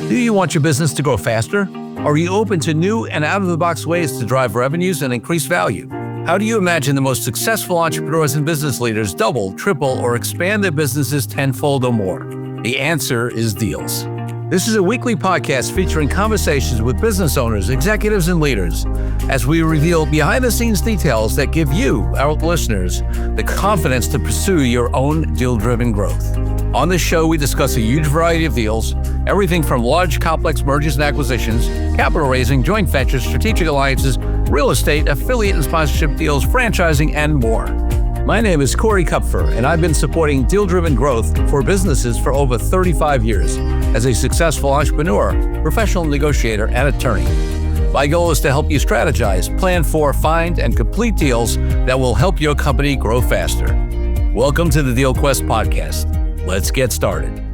Do you want your business to grow faster? Are you open to new and out-of-the-box ways to drive revenues and increase value? How do you imagine the most successful entrepreneurs and business leaders double, triple, or expand their businesses tenfold or more? The answer is Deals. This is a weekly podcast featuring conversations with business owners, executives, and leaders as we reveal behind-the-scenes details that give you, our listeners, the confidence to pursue your own deal-driven growth. On this show, we discuss a huge variety of deals, everything from large, complex mergers and acquisitions, capital raising, joint ventures, strategic alliances, real estate, affiliate and sponsorship deals, franchising, and more. My name is Corey Kupfer, and I've been supporting deal-driven growth for businesses for over 35 years as a successful entrepreneur, professional negotiator, and attorney. My goal is to help you strategize, plan for, find, and complete deals that will help your company grow faster. Welcome to the DealQuest podcast. Let's get started.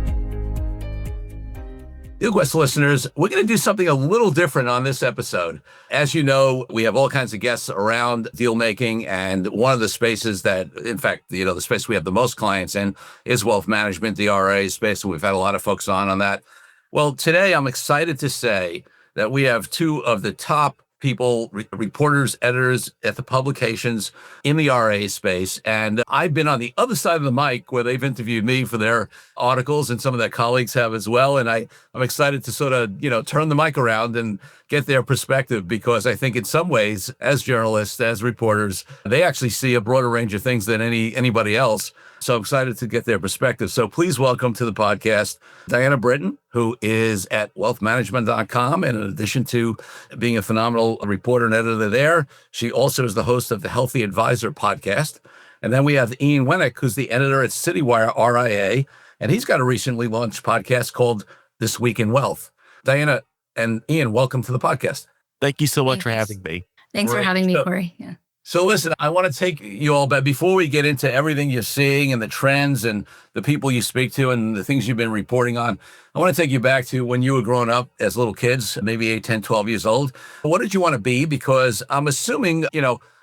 DealQuest listeners, we're going to do something a little different on this episode. As you know, we have all kinds of guests around deal making, and one of the spaces that, in fact, the space we have the most clients in is wealth management, the RIA space. So we've had a lot of folks on that. Well, today I'm excited to say that we have two of the top people, reporters, editors at the publications in the RA space. And I've been on the other side of the mic where they've interviewed me for their articles, and some of their colleagues have as well. And I'm excited to sort of, turn the mic around and get their perspective, because I think in some ways, as journalists, as reporters, they actually see a broader range of things than anybody else. So I'm excited to get their perspective. So please welcome to the podcast, Diana Britton, who is at wealthmanagement.com. And in addition to being a phenomenal reporter and editor there, she also is the host of the Healthy Advisor podcast. And then we have Ian Wenik, who's the editor at Citywire RIA. And he's got a recently launched podcast called This Week in Wealth. Diana and Ian, welcome to the podcast. Thank you so much for having me. Thanks for having me, Corey. Yeah. So listen, I want to take you all back before we get into everything you're seeing and the trends and the people you speak to and the things you've been reporting on. I want to take you back to when you were growing up as little kids, maybe 8, 10, 12 years old. What did you want to be? Because I'm assuming,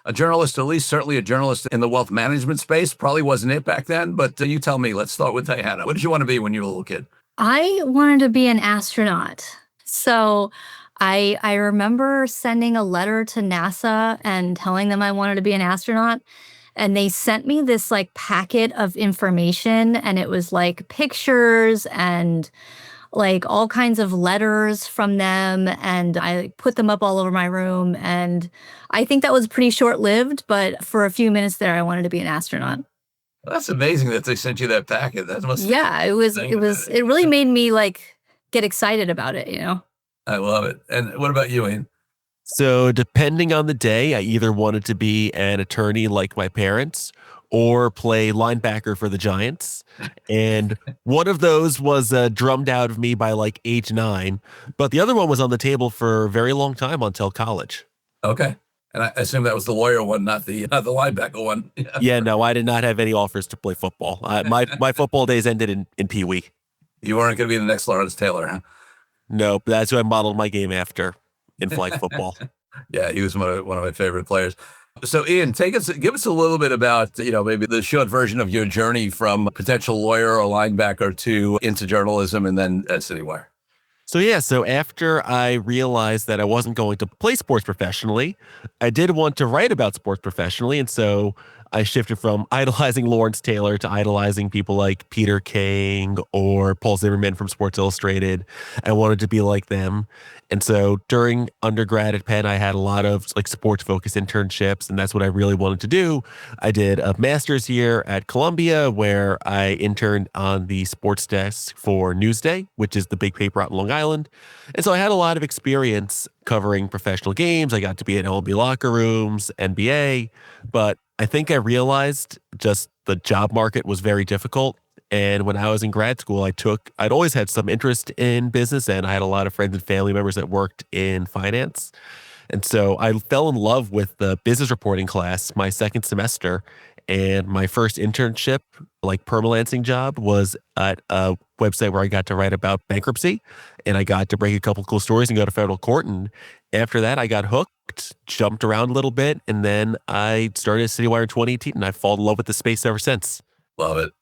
a journalist, at least certainly a journalist in the wealth management space, probably wasn't it back then. But you tell me, let's start with Diana. What did you want to be when you were a little kid? I wanted to be an astronaut. So I remember sending a letter to NASA and telling them I wanted to be an astronaut. And they sent me this packet of information, and it was pictures and all kinds of letters from them. And I put them up all over my room. And I think that was pretty short-lived, but for a few minutes there, I wanted to be an astronaut. That's amazing that they sent you that packet. That must it really made me get excited about it, I love it. And what about you, Ian? So depending on the day, I either wanted to be an attorney like my parents or play linebacker for the Giants. And one of those was drummed out of me by age 9. But the other one was on the table for a very long time until college. Okay. And I assume that was the lawyer one, not the linebacker one. Yeah, no, I did not have any offers to play football. My football days ended in Pee Wee. You weren't going to be the next Lawrence Taylor, huh? No, but that's who I modeled my game after in flag football. Yeah, he was one of my favorite players. So Ian, give us a little bit about, maybe the short version of your journey from potential lawyer or linebacker to into journalism and then at Citywire. So after I realized that I wasn't going to play sports professionally, I did want to write about sports professionally. And so I shifted from idolizing Lawrence Taylor to idolizing people like Peter King or Paul Zimmerman from Sports Illustrated. I wanted to be like them. And so during undergrad at Penn, I had a lot of sports-focused internships, and that's what I really wanted to do. I did a master's year at Columbia where I interned on the sports desk for Newsday, which is the big paper out in Long Island. And so I had a lot of experience covering professional games. I got to be in MLB locker rooms, NBA, but I think I realized just the job market was very difficult. And when I was in grad school, I'd always had some interest in business, and I had a lot of friends and family members that worked in finance. And so I fell in love with the business reporting class my second semester. And my first internship, permalancing job, was at a website where I got to write about bankruptcy, and I got to break a couple cool stories and go to federal court. And after that, I got hooked, jumped around a little bit, and then I started Citywire in 2018, and I've fallen in love with the space ever since. Love it.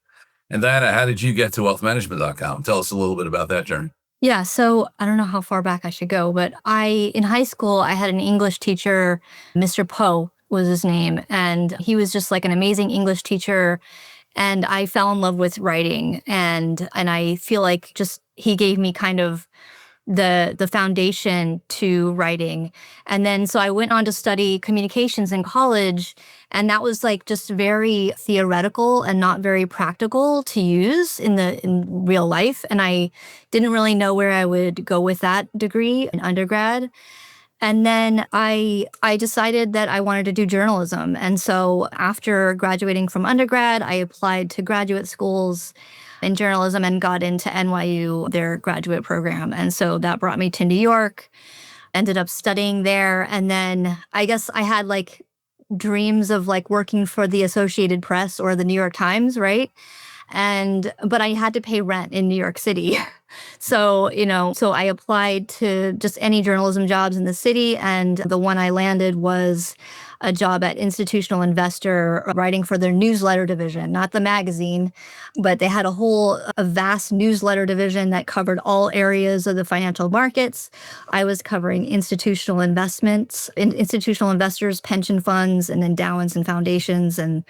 And Diana, how did you get to wealthmanagement.com? Tell us a little bit about that journey. Yeah, so I don't know how far back I should go, but in high school, I had an English teacher, Mr. Poe was his name, and he was just like an amazing English teacher. And I fell in love with writing, and I feel like just he gave me kind of the foundation to writing. And then so I went on to study communications in college, and that was like just very theoretical and not very practical to use in real life. And I didn't really know where I would go with that degree in undergrad. And then I decided that I wanted to do journalism. And so after graduating from undergrad, I applied to graduate schools in journalism and got into NYU, their graduate program. And so that brought me to New York, ended up studying there. And then I guess I had like dreams of like working for the Associated Press or the New York Times, right? But I had to pay rent in New York City. So, so I applied to just any journalism jobs in the city. And the one I landed was a job at Institutional Investor writing for their newsletter division, not the magazine, but they had a vast newsletter division that covered all areas of the financial markets. I was covering institutional investments, institutional investors, pension funds, and endowments and foundations. And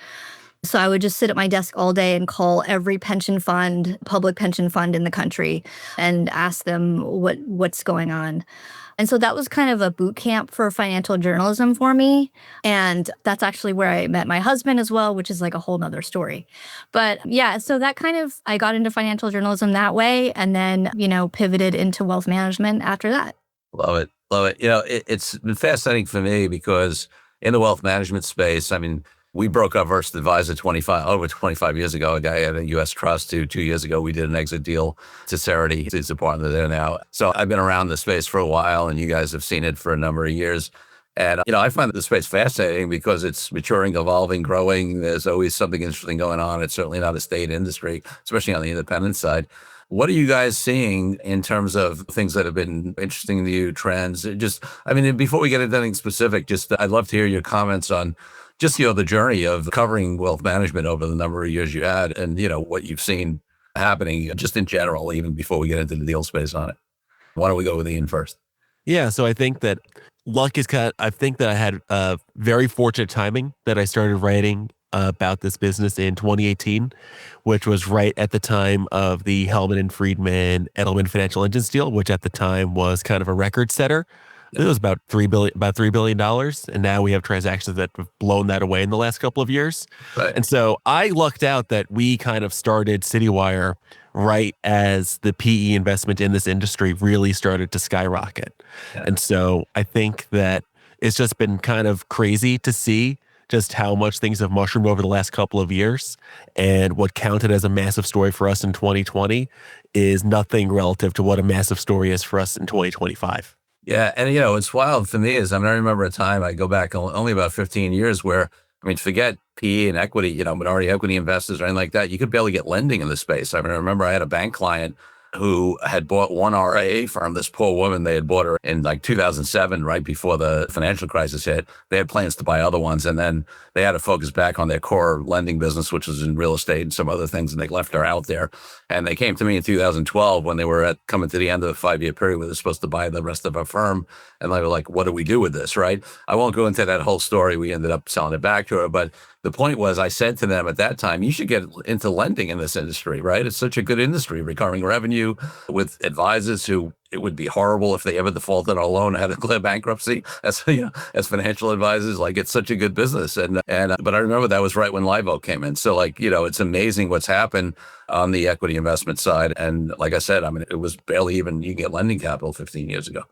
so I would just sit at my desk all day and call every pension fund, public pension fund in the country and ask them what's going on. And so that was kind of a boot camp for financial journalism for me. And that's actually where I met my husband as well, which is like a whole nother story. But yeah, so that kind of, I got into financial journalism that way and then, pivoted into wealth management after that. Love it. Love it. It's been fascinating for me because in the wealth management space, I mean, we broke up Versed Advisor over 25 years ago. A guy at a U.S. trust 2 years ago. We did an exit deal to Cerity. He's a partner there now. So I've been around the space for a while, and you guys have seen it for a number of years. And, I find the space fascinating because it's maturing, evolving, growing. There's always something interesting going on. It's certainly not a state industry, especially on the independent side. What are you guys seeing in terms of things that have been interesting to you, trends? Before we get into anything specific, I'd love to hear your comments on just, the journey of covering wealth management over the number of years you had and, what you've seen happening just in general, even before we get into the deal space on it. Why don't we go with Ian first? Yeah, so I think that I think that I had very fortunate timing that I started writing about this business in 2018, which was right at the time of the Hellman and Friedman Edelman Financial Engines deal, which at the time was kind of a record setter. It was about $3 billion. And now we have transactions that have blown that away in the last couple of years. Right. And so I lucked out that we kind of started Citywire right as the PE investment in this industry really started to skyrocket. Yeah. And so I think that it's just been kind of crazy to see just how much things have mushroomed over the last couple of years. And what counted as a massive story for us in 2020 is nothing relative to what a massive story is for us in 2025. Yeah. And, it's wild for me I remember a time I go back only about 15 years where, forget PE and equity, minority equity investors or anything like that. You could barely get lending in the space. I remember I had a bank client who had bought one RIA firm, this poor woman. They had bought her in like 2007, right before the financial crisis hit. They had plans to buy other ones. And then they had to focus back on their core lending business, which was in real estate and some other things. And they left her out there. And they came to me in 2012 when they were coming to the end of the 5-year period where they're supposed to buy the rest of our firm. And they were like, what do we do with this, right? I won't go into that whole story. We ended up selling it back to her. But the point was, I said to them at that time, you should get into lending in this industry, right? It's such a good industry, recurring revenue with advisors who it would be horrible if they ever defaulted on a loan and had to declare bankruptcy as financial advisors. Like, it's such a good business. But I remember that was right when Live Oak came in. So it's amazing what's happened on the equity investment side. And like I said, it was barely even, you can get lending capital 15 years ago.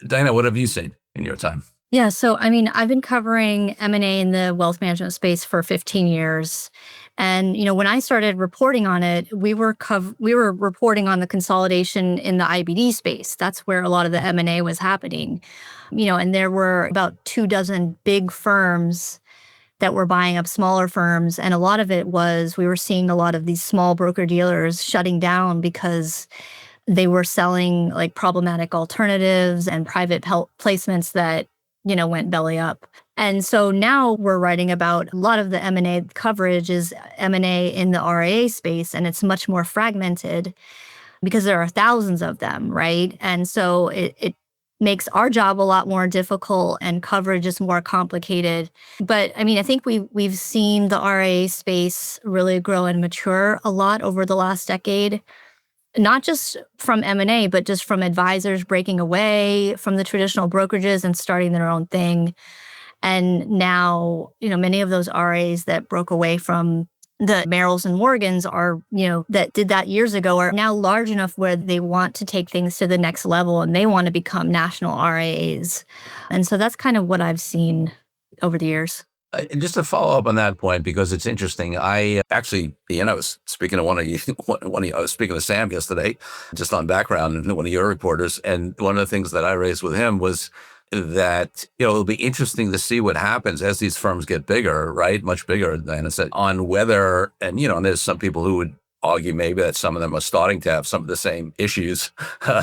Diana, what have you seen in your time? Yeah, so I've been covering M&A in the wealth management space for 15 years. And, when I started reporting on it, we were reporting on the consolidation in the IBD space. That's where a lot of the M&A was happening. And there were about 24 big firms that were buying up smaller firms. And a lot of it was, we were seeing a lot of these small broker dealers shutting down because they were selling like problematic alternatives and private placements that went belly up. And so now we're writing about a lot of the M&A coverage is M&A in the RIA space, and it's much more fragmented. because there are thousands of them, right? And so it makes our job a lot more difficult and coverage is more complicated. But I mean, I think we've seen the RIA space really grow and mature a lot over the last decade, not just from M&A, but just from advisors breaking away from the traditional brokerages and starting their own thing. And now, many of those RAs that broke away from the Merrills and Morgans are, that did that years ago, are now large enough where they want to take things to the next level and they want to become national RAs. And so that's kind of what I've seen over the years. And just to follow up on that point, because it's interesting, I actually, I was speaking to one of you, I was speaking to Sam yesterday, just on background, and one of your reporters. And one of the things that I raised with him was that, it'll be interesting to see what happens as these firms get bigger, right? Much bigger, Diana said, on whether, and, and there's some people who would argue maybe that some of them are starting to have some of the same issues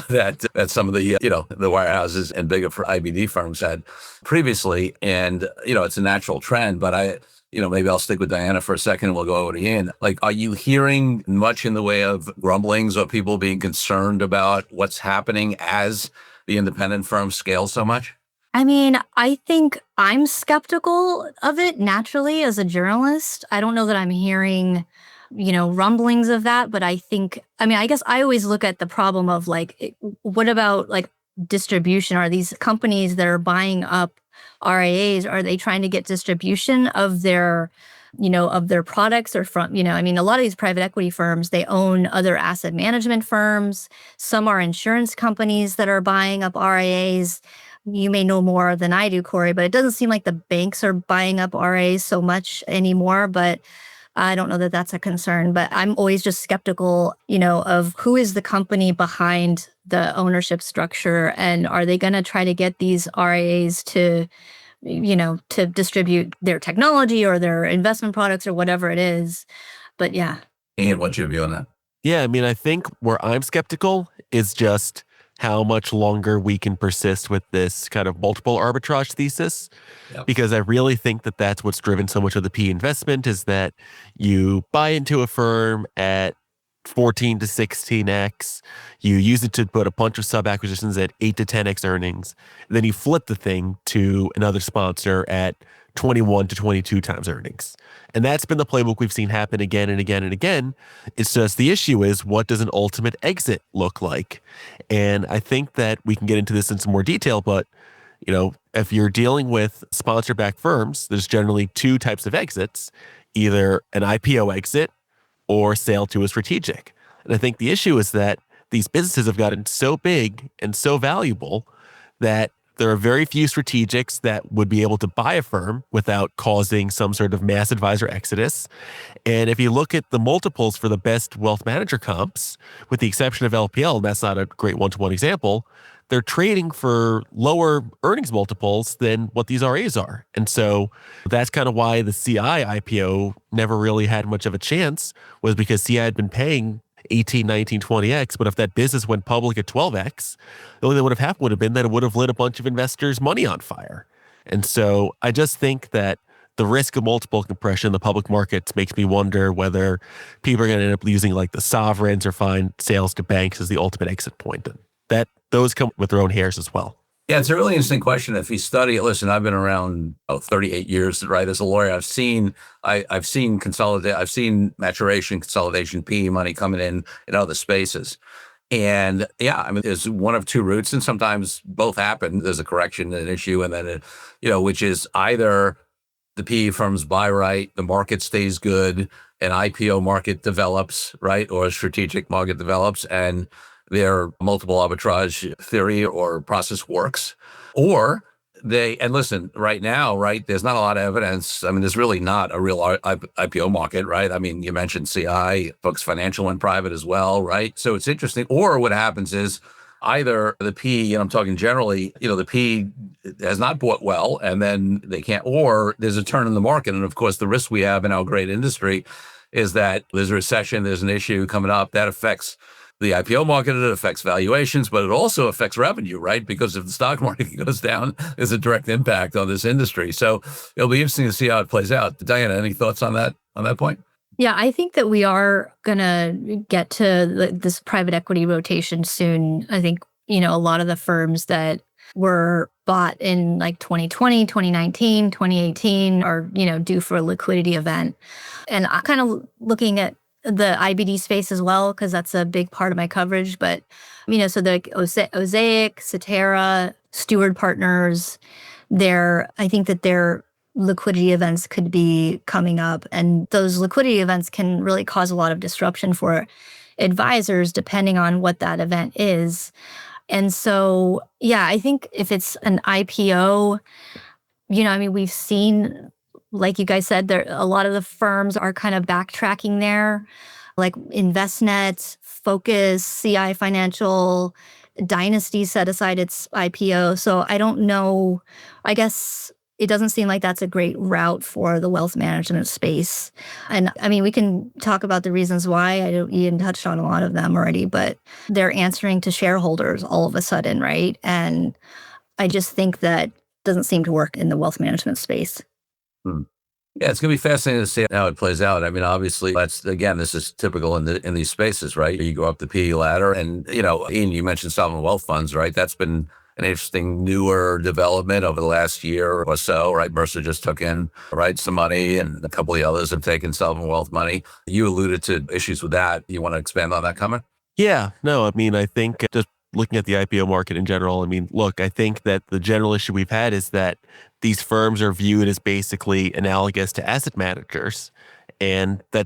that some of the, the wirehouses and bigger for IBD firms had previously. And, it's a natural trend, but maybe I'll stick with Diana for a second and we'll go over to Ian. Like, are you hearing much in the way of grumblings or people being concerned about what's happening as the independent firms scale so much? I mean, I think I'm skeptical of it naturally as a journalist. I don't know that I'm hearing rumblings of that, but I guess I always look at the problem of what about distribution? Are these companies that are buying up RIAs, are they trying to get distribution of their products or from, a lot of these private equity firms, they own other asset management firms. Some are insurance companies that are buying up RIAs. You may know more than I do, Corey, but it doesn't seem like the banks are buying up RIAs so much anymore, but I don't know that that's a concern, but I'm always just skeptical, of who is the company behind the ownership structure, and are they going to try to get these RIAs to distribute their technology or their investment products or whatever it is. But yeah. Ian, what's your view on that? Yeah, I think where I'm skeptical is just how much longer we can persist with this kind of multiple arbitrage thesis. Yep. Because I really think that that's what's driven so much of the PE investment, is that you buy into a firm at 14 to 16x, you use it to put a bunch of sub acquisitions at 8 to 10x earnings, and then you flip the thing to another sponsor at 21 to 22 times earnings. And that's been the playbook we've seen happen again and again and again. It's just the issue is, what does an ultimate exit look like? And I think that we can get into this in some more detail, but if you're dealing with sponsor-backed firms, there's generally two types of exits, either an IPO exit or sale to a strategic. And I think the issue is that these businesses have gotten so big and so valuable that there are very few strategics that would be able to buy a firm without causing some sort of mass advisor exodus. And if you look at the multiples for the best wealth manager comps, with the exception of LPL, and that's not a great one-to-one example, they're trading for lower earnings multiples than what these RAs are. And so that's kind of why the CI IPO never really had much of a chance, was because CI had been paying 18, 19, 20x. But if that business went public at 12x, the only thing that would have happened would have been that it would have lit a bunch of investors' money on fire. And so I just think that the risk of multiple compression in the public markets makes me wonder whether people are going to end up using the sovereigns or find sales to banks as the ultimate exit point. And that those come with their own hairs as well. Yeah, it's a really interesting question. If you study it, listen, I've been around 38 years, right? As a lawyer, I've seen consolidate, I've seen maturation, consolidation, PE money coming in other spaces. And yeah, there's one of two routes, and sometimes both happen. There's a correction, an issue, and then which is either the PE firms buy right, the market stays good, an IPO market develops, right, or a strategic market develops, and their multiple arbitrage theory or process works. Or and listen, right now, right, there's not a lot of evidence. There's really not a real IPO market, right? You mentioned CI, Folks Financial went private as well, right? So it's interesting. Or what happens is either the PE, and I'm talking generally, the PE has not bought well, and then they can't, or there's a turn in the market. And of course, the risk we have in our great industry is that there's a recession, there's an issue coming up that affects the IPO market, it affects valuations, but it also affects revenue, right? Because if the stock market goes down, there's a direct impact on this industry. So it'll be interesting to see how it plays out. Diana, any thoughts on that point? Yeah, I think that we are going to get to this private equity rotation soon. I think, a lot of the firms that were bought in like 2020, 2019, 2018 are, due for a liquidity event. And I'm kind of looking at the IBD space as well, because that's a big part of my coverage. But, so the Osaic, Cetera, Steward Partners, I think that their liquidity events could be coming up. And those liquidity events can really cause a lot of disruption for advisors, depending on what that event is. And so, yeah, I think if it's an IPO, we've seen, like you guys said, there a lot of the firms are kind of backtracking there, like Envestnet, Focus, CI Financial, Dynasty set aside its IPO. So I don't know. I guess it doesn't seem like that's a great route for the wealth management space. And we can talk about the reasons why. Ian touched on a lot of them already, but they're answering to shareholders all of a sudden, right? And I just think that doesn't seem to work in the wealth management space. Hmm. Yeah, it's going to be fascinating to see how it plays out. Obviously, this is typical in these spaces, right? You go up the PE ladder, and Ian, you mentioned sovereign wealth funds, right? That's been an interesting newer development over the last year or so, right? Mercer just took in, right, some money, and a couple of the others have taken sovereign wealth money. You alluded to issues with that. You want to expand on that comment? Yeah, no, I think just looking at the IPO market in general, look, I think that the general issue we've had is that these firms are viewed as basically analogous to asset managers. And I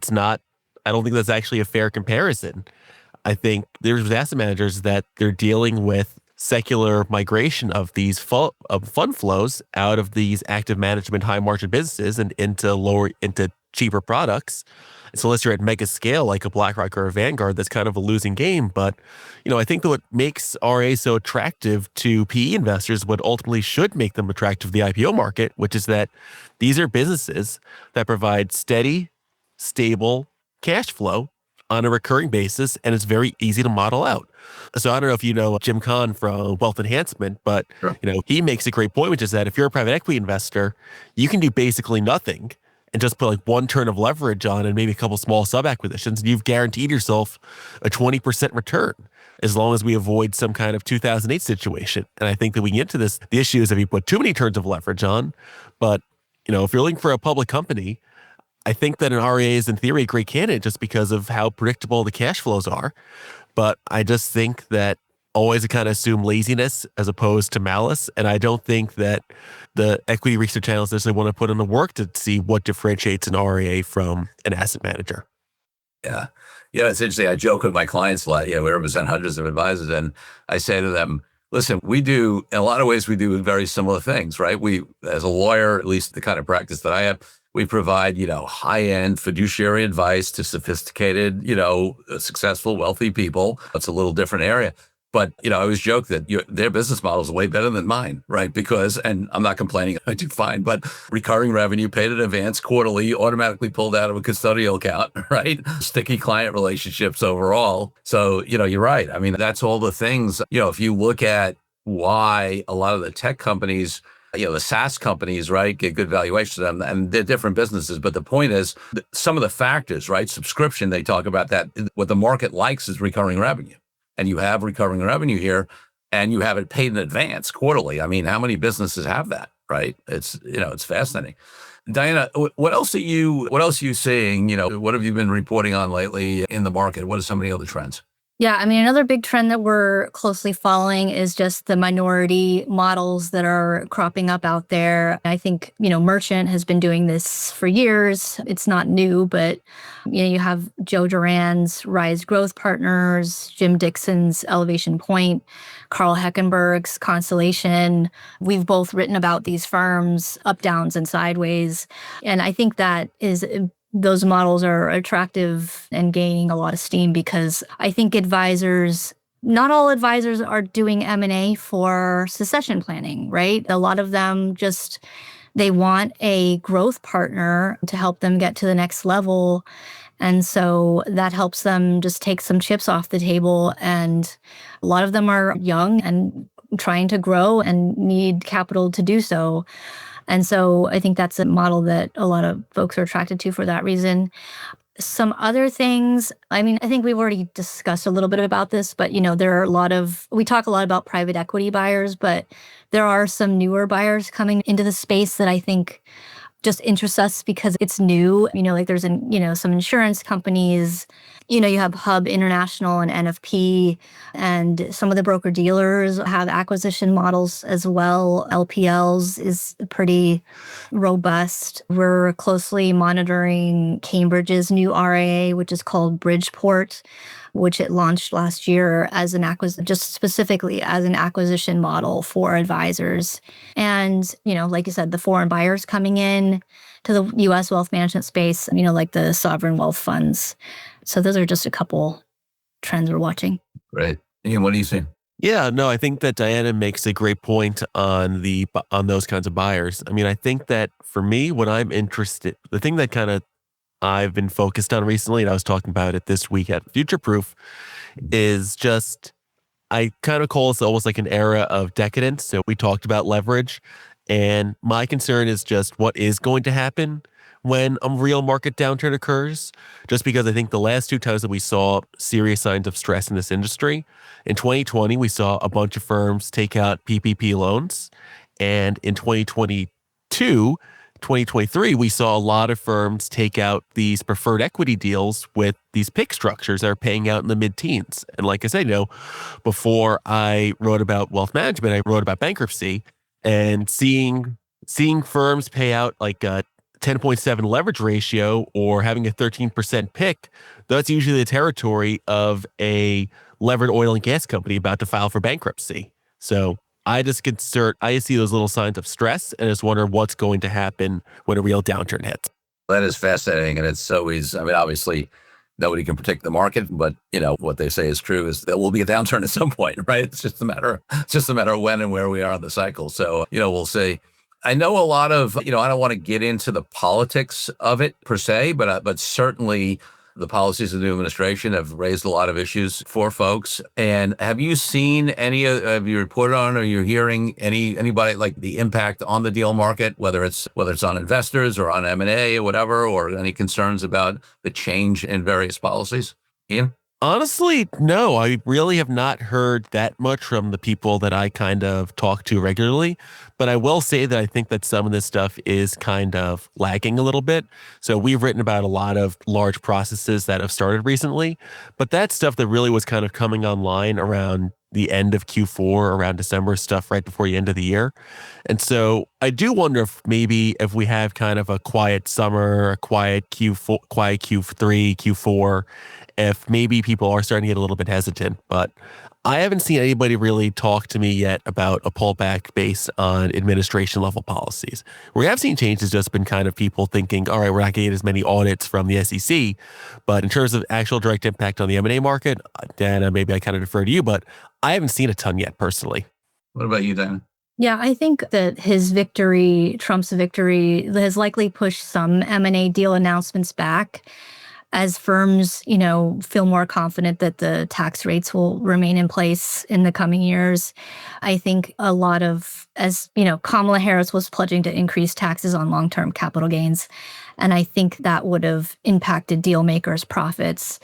don't think that's actually a fair comparison. I think there's asset managers that they're dealing with secular migration of these fund flows out of these active management, high margin businesses and into cheaper products. So unless you're at mega scale like a BlackRock or a Vanguard, that's kind of a losing game. But, I think that what makes RA so attractive to PE investors, what ultimately should make them attractive to the IPO market, which is that these are businesses that provide steady, stable cash flow on a recurring basis, and it's very easy to model out. So I don't know if you know Jim Kahn from Wealth Enhancement, but Sure. He makes a great point, which is that if you're a private equity investor, you can do basically nothing and just put like one turn of leverage on and maybe a couple small sub acquisitions, and you've guaranteed yourself a 20% return as long as we avoid some kind of 2008 situation. And I think that we can get to this. The issue is if you put too many turns of leverage on, but if you're looking for a public company, I think that an RIA is in theory a great candidate just because of how predictable the cash flows are. But I just think that always kind of assume laziness as opposed to malice. And I don't think that the equity research analysts necessarily want to put in the work to see what differentiates an RIA from an asset manager. Yeah. It's interesting. I joke with my clients a lot. We represent hundreds of advisors, and I say to them, listen, in a lot of ways, we do very similar things, right? We, as a lawyer, at least the kind of practice that I have, we provide, high-end fiduciary advice to sophisticated, successful, wealthy people. It's a little different area. But, I always joke that their business model is way better than mine, right? Because, and I'm not complaining, I do fine, but recurring revenue paid in advance, quarterly, automatically pulled out of a custodial account, right? Sticky client relationships overall. So, you're right. That's all the things, if you look at why a lot of the tech companies, the SaaS companies, right, get good valuations of them, and they're different businesses. But the point is, some of the factors, right, subscription, they talk about that. What the market likes is recurring revenue. And you have recurring revenue here, and you have it paid in advance quarterly. How many businesses have that, right? It's fascinating. Diana, what else are you seeing? What have you been reporting on lately in the market? What are some of the other trends? Yeah, another big trend that we're closely following is just the minority models that are cropping up out there. I think, Merchant has been doing this for years. It's not new, but, you have Joe Duran's Rise Growth Partners, Jim Dixon's Elevation Point, Carl Heckenberg's Constellation. We've both written about these firms, up, downs, and sideways. And I think that those models are attractive and gaining a lot of steam because I think not all advisors are doing M&A for succession planning, right? A lot of them they want a growth partner to help them get to the next level. And so that helps them just take some chips off the table. And a lot of them are young and trying to grow and need capital to do so. And so I think that's a model that a lot of folks are attracted to for that reason. Some other things, I mean, I think we've already discussed a little bit about this, but there are we talk a lot about private equity buyers, but there are some newer buyers coming into the space that I think just interest us because it's new. Like there's some insurance companies, you have Hub International and NFP, and some of the broker dealers have acquisition models as well. LPLs is pretty robust. We're closely monitoring Cambridge's new RIA, which is called Bridgeport, which it launched last year as just specifically as an acquisition model for advisors. And, like you said, the foreign buyers coming in to the U.S. wealth management space, like the sovereign wealth funds. So those are just a couple trends we're watching. Great. Ian, what do you see? Yeah, no, I think that Diana makes a great point on those kinds of buyers. I mean, I think that for me, what I'm interested, the thing that kind of I've been focused on recently, and I was talking about it this week at Future Proof, is just, I kind of call this almost like an era of decadence. So we talked about leverage, and my concern is just what is going to happen when a real market downturn occurs, just because I think the last two times that we saw serious signs of stress in this industry, in 2020, we saw a bunch of firms take out PPP loans. And in 2023, we saw a lot of firms take out these preferred equity deals with these PIK structures that are paying out in the mid-teens. And like I said, before I wrote about wealth management, I wrote about bankruptcy, and seeing firms pay out like a 10.7 leverage ratio or having a 13% PIK, that's usually the territory of a levered oil and gas company about to file for bankruptcy. So I just see those little signs of stress and just wonder what's going to happen when a real downturn hits. That is fascinating. And it's always, I mean, obviously nobody can predict the market, but what they say is true is there will be a downturn at some point, right? It's just a matter of when and where we are in the cycle. So, we'll see. I know a lot of, I don't want to get into the politics of it per se, but certainly the policies of the new administration have raised a lot of issues for folks. And have you seen have you reported on, or you're hearing anybody like the impact on the deal market, whether it's on investors or on M&A or whatever, or any concerns about the change in various policies? Ian? Honestly, no, I really have not heard that much from the people that I kind of talk to regularly, but I will say that I think that some of this stuff is kind of lagging a little bit. So we've written about a lot of large processes that have started recently, but that stuff that really was kind of coming online around the end of Q4, around December, stuff right before the end of the year. And so I do wonder if we have kind of a quiet summer, a quiet Q4, quiet Q3, Q4, if maybe people are starting to get a little bit hesitant. But I haven't seen anybody really talk to me yet about a pullback based on administration level policies. Where we have seen changes just been kind of people thinking, all right, we're not going to get as many audits from the SEC. But in terms of actual direct impact on the M&A market, Dana, maybe I kind of defer to you, but I haven't seen a ton yet personally. What about you, Dana? Yeah, I think that Trump's victory, has likely pushed some M&A deal announcements back as firms, feel more confident that the tax rates will remain in place in the coming years. I think a lot of, Kamala Harris was pledging to increase taxes on long-term capital gains. And I think that would have impacted deal makers' profits.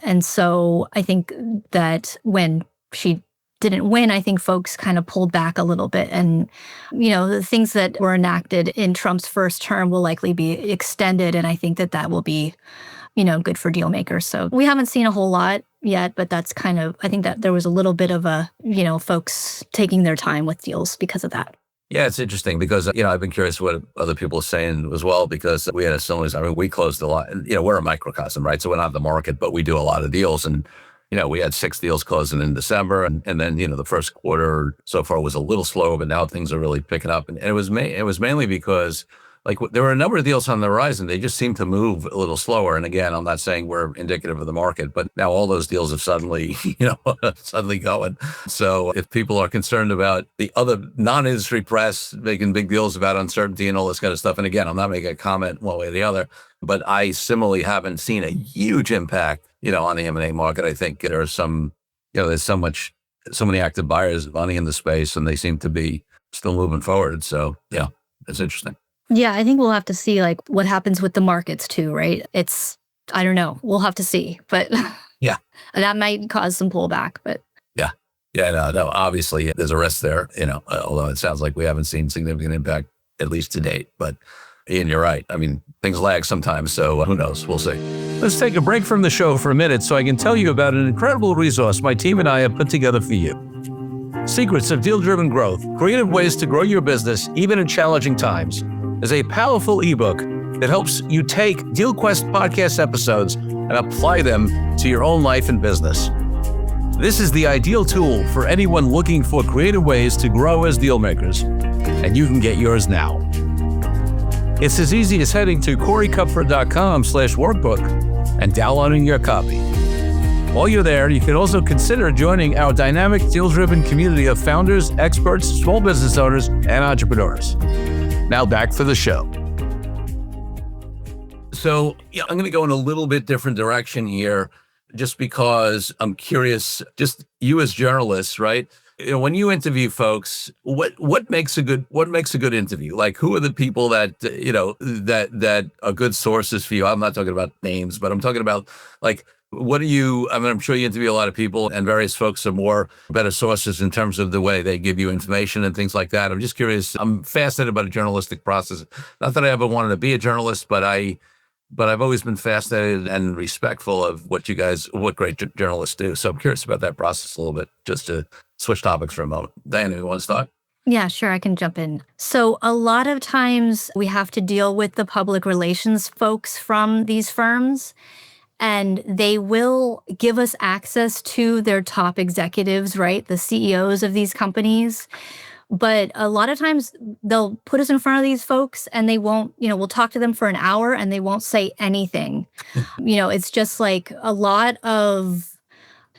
And so I think that when she didn't win, I think folks kind of pulled back a little bit. And, the things that were enacted in Trump's first term will likely be extended. And I think that will be, good for deal makers. So we haven't seen a whole lot yet, but that's kind of, I think that there was a little bit of a, folks taking their time with deals because of that. Yeah, it's interesting because, I've been curious what other people are saying as well, because we had a similar, we closed a lot, we're a microcosm, right? So we're not the market, but we do a lot of deals. And, we had 6 deals closing in December. And then, the first quarter so far was a little slow, but now things are really picking up. And it was mainly because there were a number of deals on the horizon. They just seem to move a little slower. And again, I'm not saying we're indicative of the market, but now all those deals have suddenly going. So if people are concerned about the other non-industry press making big deals about uncertainty and all this kind of stuff, and again, I'm not making a comment one way or the other, but I similarly haven't seen a huge impact, on the M&A market. I think there are there's so many active buyers, money in the space, and they seem to be still moving forward. So yeah, it's interesting. Yeah, I think we'll have to see what happens with the markets too, right? It's I don't know. We'll have to see. But Yeah. that might cause some pullback. But Yeah. Yeah, no, obviously there's a risk there, although it sounds like we haven't seen significant impact, at least to date. But Ian, you're right. I mean, things lag sometimes, so who knows? We'll see. Let's take a break from the show for a minute so I can tell you about an incredible resource my team and I have put together for you. Secrets of Deal-Driven Growth, Creative Ways to Grow Your Business, Even in Challenging Times, is a powerful ebook that helps you take DealQuest podcast episodes and apply them to your own life and business. This is the ideal tool for anyone looking for creative ways to grow as deal makers, and you can get yours now. It's as easy as heading to coreycupford.com/workbook and downloading your copy. While you're there, you can also consider joining our dynamic deal-driven community of founders, experts, small business owners, and entrepreneurs. Now back for the show. So I'm going to go in a little bit different direction here, just because I'm curious, just you as journalists, right? When you interview folks, what makes a good interview? Like, who are the people that that are good sources for you? I'm not talking about names, but I'm talking about like, what do you? I mean, I'm sure you interview a lot of people, and various folks are better sources in terms of the way they give you information and things like that. I'm just curious. I'm fascinated by the journalistic process. Not that I ever wanted to be a journalist, but I've always been fascinated and respectful of what great journalists do. So I'm curious about that process a little bit, just to switch topics for a moment. Diana, you want to start? yeah, sure, I can jump in. So a lot of times we have to deal with the public relations folks from these firms, and they will give us access to their top executives, right? The CEOs of these companies. But a lot of times they'll put us in front of these folks and they won't, we'll talk to them for an hour and they won't say anything. It's just like a lot of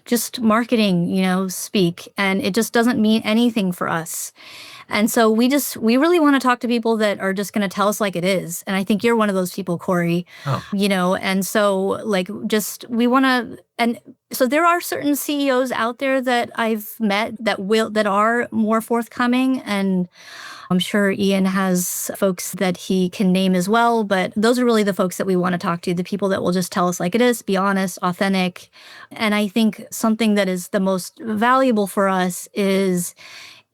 just marketing, speak, and it just doesn't mean anything for us. And so we really want to talk to people that are just going to tell us like it is. And I think you're one of those people, Corey. Oh. And so we want to, and so there are certain CEOs out there that I've met that are more forthcoming, and I'm sure Ian has folks that he can name as well, but those are really the folks that we want to talk to, the people that will just tell us like it is, be honest, authentic. And I think something that is the most valuable for us is,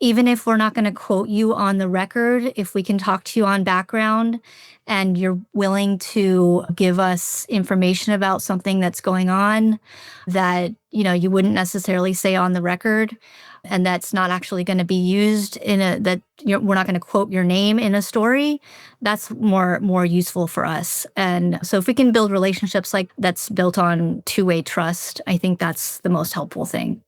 even if we're not going to quote you on the record, if we can talk to you on background and you're willing to give us information about something that's going on that, you wouldn't necessarily say on the record, and that's not actually going to be used we're not going to quote your name in a story, that's more useful for us. And so if we can build relationships like that's built on two-way trust, I think that's the most helpful thing.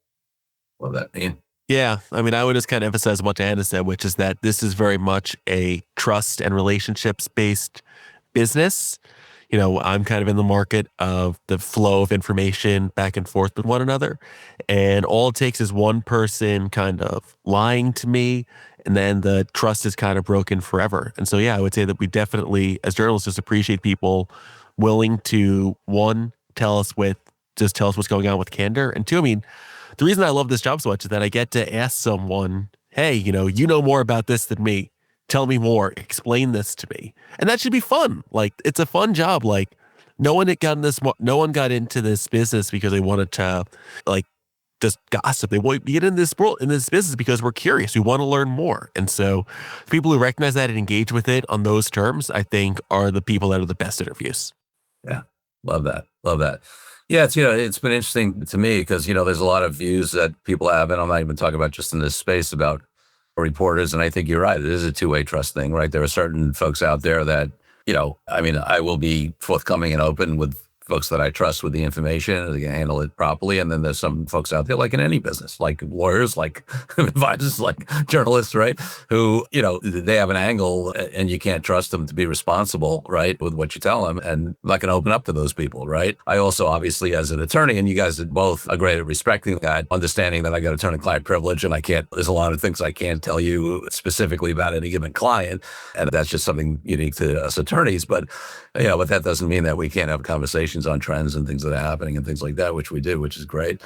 Love that, Ian. Yeah, I mean, I would just kind of emphasize what Anna said, which is that this is very much a trust and relationships-based business. I'm kind of in the market of the flow of information back and forth with one another. And all it takes is one person kind of lying to me, and then the trust is kind of broken forever. And so, yeah, I would say that we definitely, as journalists, just appreciate people willing to, one, tell us what's going on with candor. And two, I mean, the reason I love this job so much is that I get to ask someone, hey, you know more about this than me. Tell me more. Explain this to me. And that should be fun. Like, it's a fun job. Like, no one got into this business because they wanted to, like, just gossip. They want to get in this business because we're curious. We want to learn more. And so people who recognize that and engage with it on those terms, I think, are the people that are the best interviews. Yeah. Love that. Yeah, it's been interesting to me because, there's a lot of views that people have, and I'm not even talking about just in this space about reporters. And I think you're right. It is a two-way trust thing, right? There are certain folks out there that, I will be forthcoming and open with folks that I trust with the information and they can handle it properly. And then there's some folks out there, like in any business, like lawyers, like advisors, like journalists, right? Who, they have an angle and you can't trust them to be responsible, right? With what you tell them, and I'm not going to open up to those people, right? I also, obviously, as an attorney, and you guys both are great at respecting that, understanding that I got attorney-client privilege and there's a lot of things I can't tell you specifically about any given client. And that's just something unique to us attorneys. But that doesn't mean that we can't have conversations on trends and things that are happening and things like that, which we do, which is great.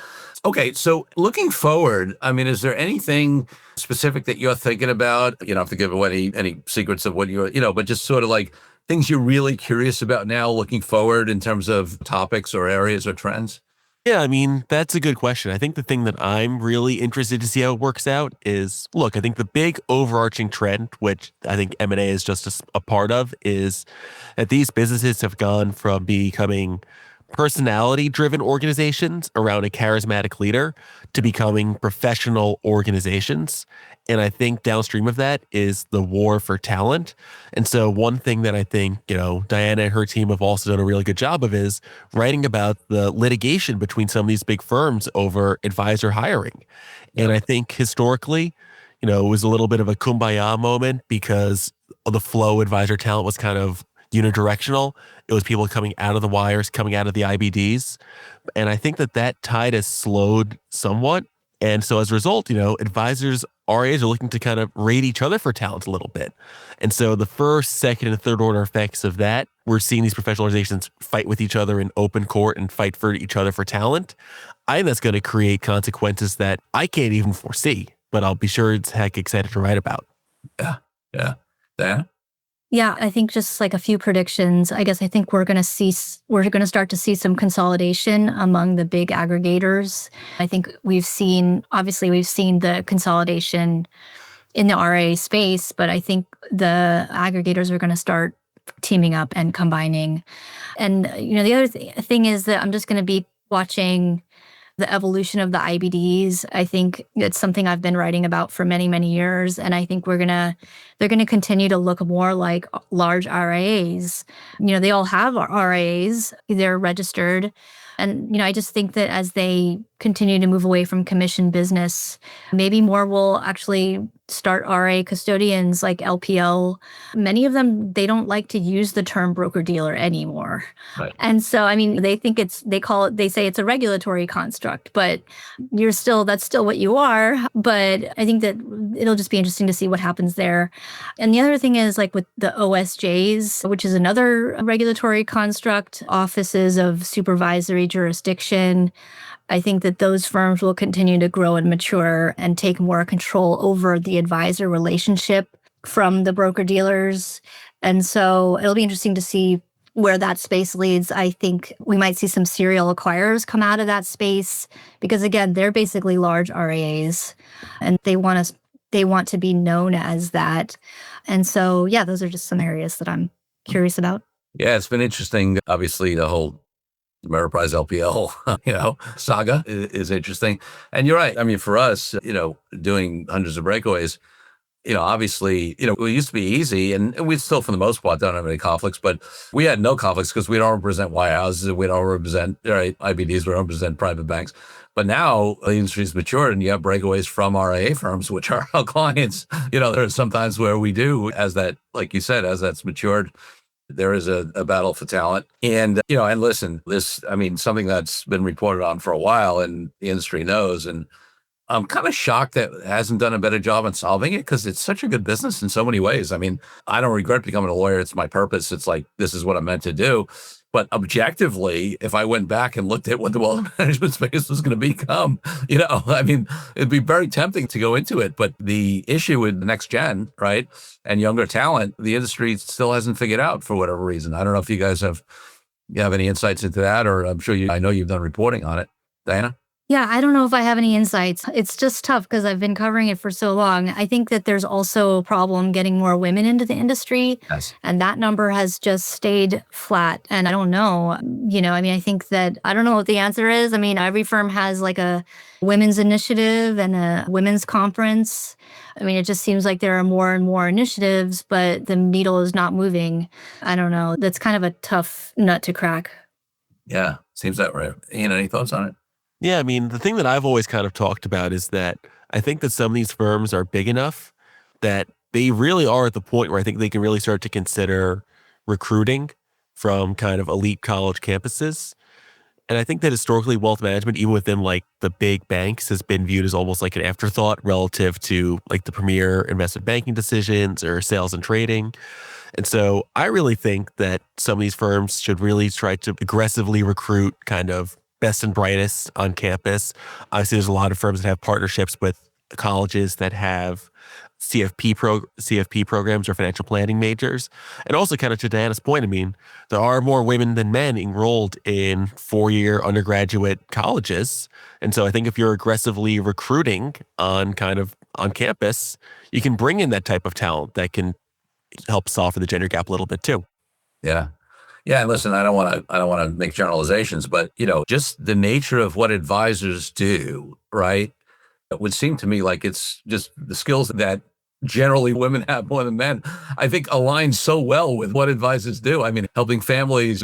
Okay, so looking forward, is there anything specific that you're thinking about? You don't have to give away any secrets of what but just sort of like things you're really curious about now looking forward in terms of topics or areas or trends? Yeah, I mean, that's a good question. I think the thing that I'm really interested to see how it works out is, look, I think the big overarching trend, which I think M&A is just a part of, is that these businesses have gone from becoming personality-driven organizations around a charismatic leader to becoming professional organizations. And I think downstream of that is the war for talent. And so one thing that I think, Diana and her team have also done a really good job of is writing about the litigation between some of these big firms over advisor hiring. And I think historically, it was a little bit of a kumbaya moment because the flow advisor talent was kind of unidirectional. It was people coming out of the wires, coming out of the IBDs. And I think that tide has slowed somewhat. And so as a result, advisors, RAs are looking to kind of rate each other for talent a little bit. And so the first, second, and third order effects of that, we're seeing these professional organizations fight with each other in open court and fight for each other for talent. I think that's going to create consequences that I can't even foresee, but I'll be sure it's heck excited to write about. Yeah. Diana? Yeah, I think just like a few predictions. I guess I think we're going to start to see some consolidation among the big aggregators. I think we've seen the consolidation in the RA space, but I think the aggregators are going to start teaming up and combining. And, the other thing is that I'm just going to be watching the evolution of the IBDs. I think it's something I've been writing about for many, many years. And I think they're going to continue to look more like large RIAs. They all have RIAs, they're registered. And, I just think that as they continue to move away from commission business, maybe more will actually start RA custodians like LPL. Many of them, they don't like to use the term broker-dealer anymore. Right. And so, they say it's a regulatory construct, but that's still what you are. But I think that it'll just be interesting to see what happens there. And the other thing is like with the OSJs, which is another regulatory construct, offices of supervisory jurisdiction. I think that those firms will continue to grow and mature and take more control over the advisor relationship from the broker-dealers. And so it'll be interesting to see where that space leads. I think we might see some serial acquirers come out of that space because, again, they're basically large RAs and they want to be known as that. And so, yeah, those are just some areas that I'm curious about. Yeah, it's been interesting. Obviously, the whole Ameriprise LPL, saga is interesting. And you're right. I mean, for us, doing hundreds of breakaways, obviously, it used to be easy and we still, for the most part, don't have any conflicts, but we had no conflicts because we don't represent wirehouses. We don't represent IBDs. We don't represent private banks. But now the industry's matured and you have breakaways from RIA firms, which are our clients. There are some times where we do, as that, like you said, as that's matured, there is a battle for talent. And, and listen, something that's been reported on for a while and the industry knows. And I'm kind of shocked that it hasn't done a better job on solving it because it's such a good business in so many ways. I mean, I don't regret becoming a lawyer. It's my purpose. It's like, this is what I'm meant to do. But objectively, if I went back and looked at what the wealth management space was going to become, it'd be very tempting to go into it. But the issue with the next gen, right, and younger talent, the industry still hasn't figured out for whatever reason. I don't know if you guys have any insights into that, or I know you've done reporting on it. Diana? Yeah, I don't know if I have any insights. It's just tough because I've been covering it for so long. I think that there's also a problem getting more women into the industry. Yes. And that number has just stayed flat. And I don't know, I think that I don't know what the answer is. I mean, every firm has like a women's initiative and a women's conference. I mean, it just seems like there are more and more initiatives, but the needle is not moving. I don't know. That's kind of a tough nut to crack. Yeah, seems that way. Ian, any thoughts on it? Yeah, I mean, the thing that I've always kind of talked about is that I think that some of these firms are big enough that they really are at the point where I think they can really start to consider recruiting from kind of elite college campuses. And I think that historically wealth management, even within like the big banks, has been viewed as almost like an afterthought relative to like the premier investment banking decisions or sales and trading. And so I really think that some of these firms should really try to aggressively recruit kind of best and brightest on campus. Obviously, there's a lot of firms that have partnerships with colleges that have CFP programs or financial planning majors. And also kind of to Diana's point, I mean, there are more women than men enrolled in 4-year undergraduate colleges. And so I think if you're aggressively recruiting on campus, you can bring in that type of talent that can help solve for the gender gap a little bit too. Yeah. Yeah. And listen, I don't want to make generalizations, but just the nature of what advisors do, right? It would seem to me like it's just the skills that generally women have more than men, I think align so well with what advisors do. I mean, helping families,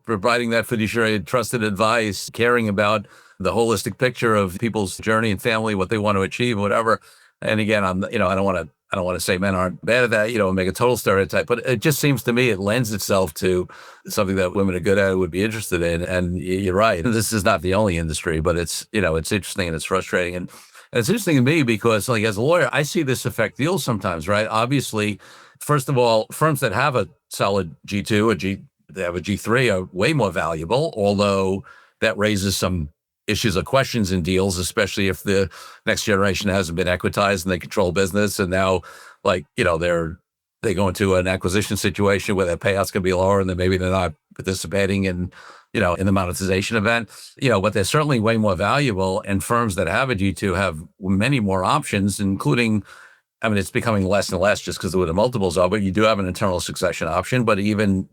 providing that fiduciary trusted advice, caring about the holistic picture of people's journey and family, what they want to achieve, whatever. And again, I don't want to say men aren't bad at that, make a total stereotype, but it just seems to me it lends itself to something that women are good at, would be interested in. And you're right. This is not the only industry, but it's interesting and it's frustrating. And it's interesting to me because, like, as a lawyer, I see this affect deals sometimes, right? Obviously, first of all, firms that have a solid G2 or they have a G3 are way more valuable, although that raises some issues or questions in deals, especially if the next generation hasn't been equitized and they control business. And now, they go into an acquisition situation where their payouts can be lower and then maybe they're not participating in the monetization event, but they're certainly way more valuable. And firms that have a G2 have many more options, including, I mean, it's becoming less and less just because of what the multiples are, but you do have an internal succession option, but even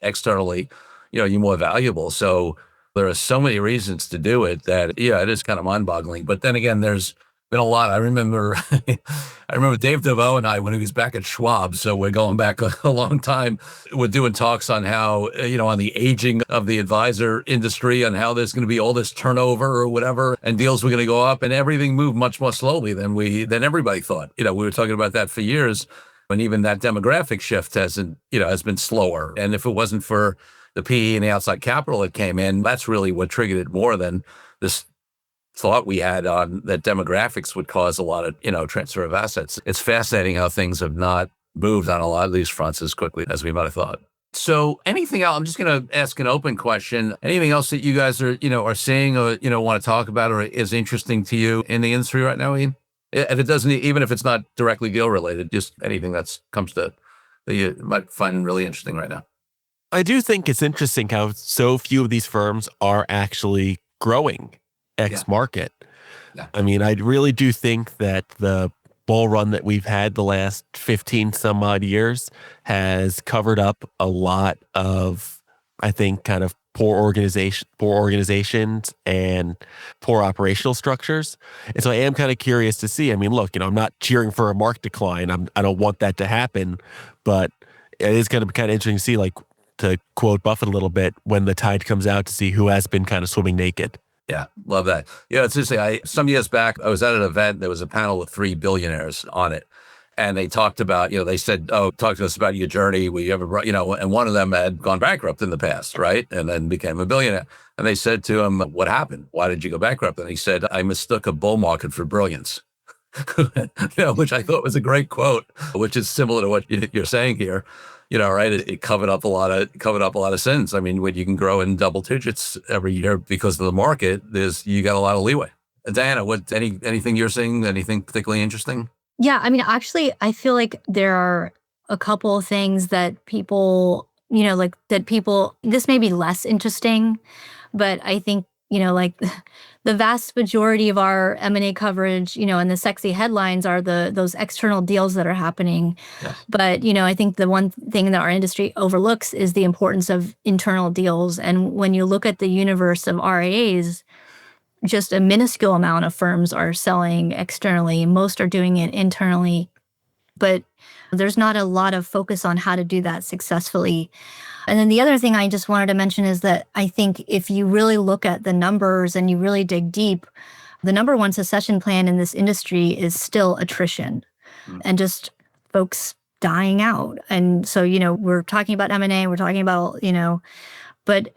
externally, you're more valuable. So there are so many reasons to do it that, it is kind of mind-boggling. But then again, there's been a lot. I remember Dave DeVoe and I, when he was back at Schwab, so we're going back a long time, we're doing talks on how, on the aging of the advisor industry and how there's going to be all this turnover or whatever, and deals were going to go up, and everything moved much more slowly than everybody thought. We were talking about that for years, and even that demographic shift has been slower. And if it wasn't for the PE and the outside capital that came in, that's really what triggered it more than this thought we had on that demographics would cause a lot of, transfer of assets. It's fascinating how things have not moved on a lot of these fronts as quickly as we might have thought. So anything else, I'm just going to ask an open question. Anything else that you guys are seeing or, want to talk about or is interesting to you in the industry right now, Ian? And it doesn't, even if it's not directly deal related, just anything that you might find really interesting right now. I do think it's interesting how so few of these firms are actually growing market. Yeah. I mean, I really do think that the bull run that we've had the last 15 some odd years has covered up a lot of, I think, kind of poor organizations and poor operational structures. And so I am kind of curious to see, I mean, look, I'm not cheering for a market decline. I don't want that to happen, but it is going to be kind of interesting to see, like, to quote Buffett a little bit, when the tide comes out, to see who has been kind of swimming naked. Yeah, love that. Yeah, it's interesting. Some years back, I was at an event. There was a panel with 3 billionaires on it. And they talked about, they said, talk to us about your journey. Were you ever, and one of them had gone bankrupt in the past, right? And then became a billionaire. And they said to him, what happened? Why did you go bankrupt? And he said, I mistook a bull market for brilliance. Which I thought was a great quote, which is similar to what you're saying here. Right? It covered up a lot of sins. I mean, when you can grow in double digits every year because of the market, you got a lot of leeway. Diana, anything you're seeing? Anything particularly interesting? Yeah, I mean, actually, I feel like there are a couple of things that people, this may be less interesting, but I think, the vast majority of our M&A coverage, and the sexy headlines are those external deals that are happening. Yes. But, I think the one thing that our industry overlooks is the importance of internal deals. And when you look at the universe of RIAs, just a minuscule amount of firms are selling externally. Most are doing it internally. But there's not a lot of focus on how to do that successfully. And then the other thing I just wanted to mention is that I think if you really look at the numbers and you really dig deep, the number one succession plan in this industry is still attrition and just folks dying out. And so, we're talking about M&A, we're talking about, but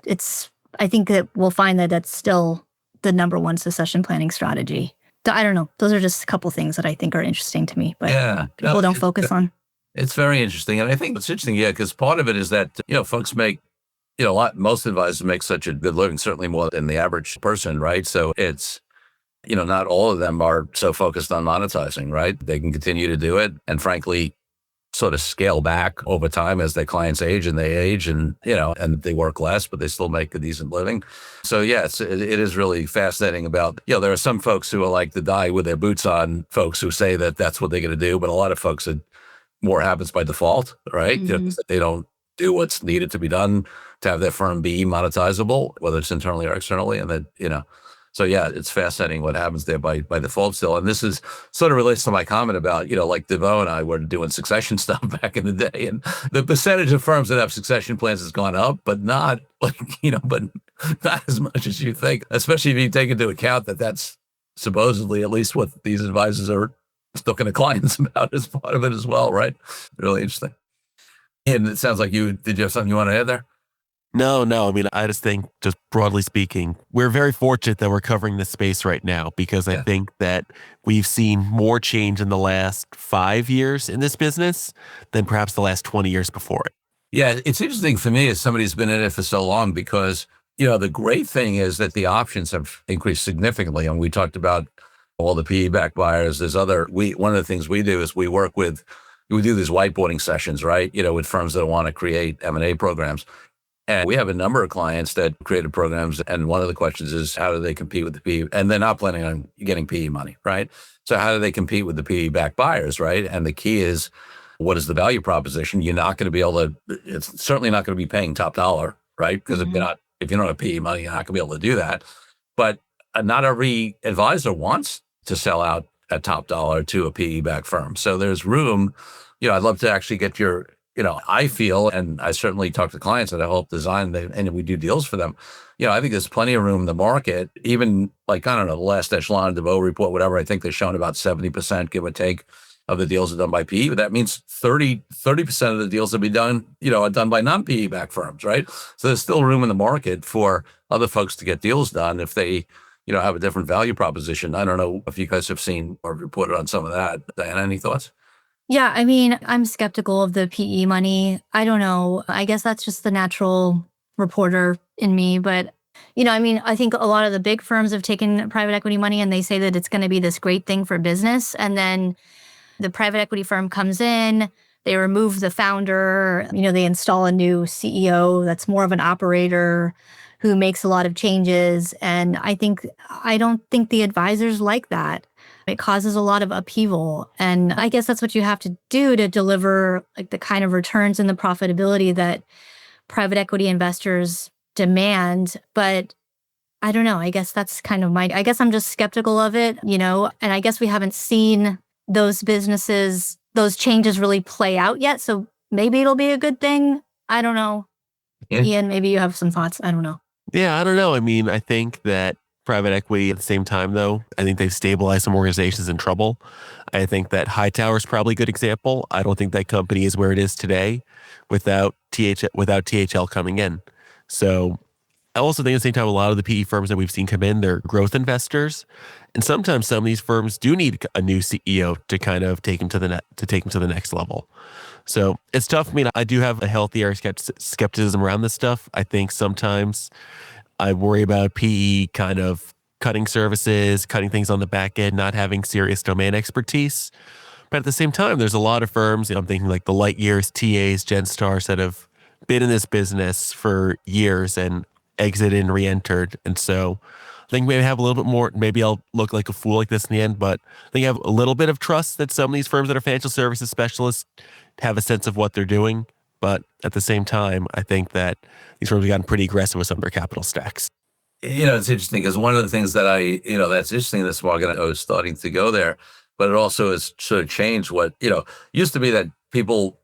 I think that we'll find that that's still the number one succession planning strategy. I don't know. Those are just a couple things that I think are interesting to me, but people don't focus on. It's very interesting. And I think it's interesting, because part of it is that, folks make, most advisors make such a good living, certainly more than the average person, right? So it's not all of them are so focused on monetizing, right? They can continue to do it. And frankly, sort of scale back over time as their clients age and they age and, and they work less, but they still make a decent living. So yes, it is really fascinating about, there are some folks who are like the die with their boots on folks who say that that's what they're going to do. But a lot of folks, it more happens by default, right? They don't do what's needed to be done to have their firm be monetizable, whether it's internally or externally. And that, so yeah, it's fascinating what happens there by default still. And this is sort of relates to my comment about, like DeVoe and I were doing succession stuff back in the day. And the percentage of firms that have succession plans has gone up, but not like, but not as much as you think, especially if you take into account that that's supposedly at least what these advisors are talking to clients about as part of it as well, right? Really interesting. And it sounds like did you have something you want to add there? No. I mean, I just think, just broadly speaking, we're very fortunate that we're covering this space right now because I think that we've seen more change in the last 5 years in this business than perhaps the last 20 years before it. Yeah, it's interesting for me as somebody who's been in it for so long because, the great thing is that the options have increased significantly. And we talked about all the PE-backed buyers. One of the things we do is we do these whiteboarding sessions, right? With firms that want to create M&A programs. And we have a number of clients that created programs. And one of the questions is, how do they compete with the PE? And they're not planning on getting PE money, right? So how do they compete with the PE-backed buyers, right? And the key is, what is the value proposition? You're not going to be able to, it's certainly not going to be paying top dollar, right? Because if you don't have PE money, you're not going to be able to do that. But not every advisor wants to sell out at top dollar to a PE-backed firm. So there's room, I'd love to actually get your, I feel, and I certainly talk to clients that I help design and we do deals for them. I think there's plenty of room in the market, even like, I don't know, the last echelon, DeVoe report, whatever, I think they've shown about 70%, give or take, of the deals are done by PE, but that means 30% of the deals that be done, are done by non-PE backed firms, right? So there's still room in the market for other folks to get deals done if they, have a different value proposition. I don't know if you guys have seen or reported on some of that. Diana, any thoughts? Yeah, I mean, I'm skeptical of the PE money. I don't know. I guess that's just the natural reporter in me. But, I think a lot of the big firms have taken private equity money and they say that it's going to be this great thing for business. And then the private equity firm comes in, they remove the founder, they install a new CEO that's more of an operator who makes a lot of changes. And I don't think the advisors like that. It causes a lot of upheaval. And I guess that's what you have to do to deliver like the kind of returns and the profitability that private equity investors demand. But I don't know. I guess that's kind of I guess I'm just skeptical of it, and I guess we haven't seen those businesses, those changes really play out yet. So maybe it'll be a good thing. I don't know. Yeah. Ian, maybe you have some thoughts. I don't know. Yeah, I don't know. I mean, I think that private equity at the same time, though, I think they've stabilized some organizations in trouble. I think that Hightower is probably a good example. I don't think that company is where it is today without THL coming in. So I also think at the same time, a lot of the PE firms that we've seen come in, they're growth investors. And sometimes some of these firms do need a new CEO to kind of take them to the next level. So it's tough. I mean, I do have a healthier skepticism around this stuff. I think sometimes I worry about PE kind of cutting services, cutting things on the back end, not having serious domain expertise. But at the same time, there's a lot of firms, I'm thinking like the Lightyears, TAs, Genstars that have been in this business for years and exited and re-entered. And so I think maybe have a little bit more, maybe I'll look like a fool like this in the end, but I think I have a little bit of trust that some of these firms that are financial services specialists have a sense of what they're doing. But at the same time, I think that these firms have gotten pretty aggressive with some of their capital stacks. It's interesting because one of the things that that's interesting in this market, I was starting to go there, but it also has sort of changed what, used to be that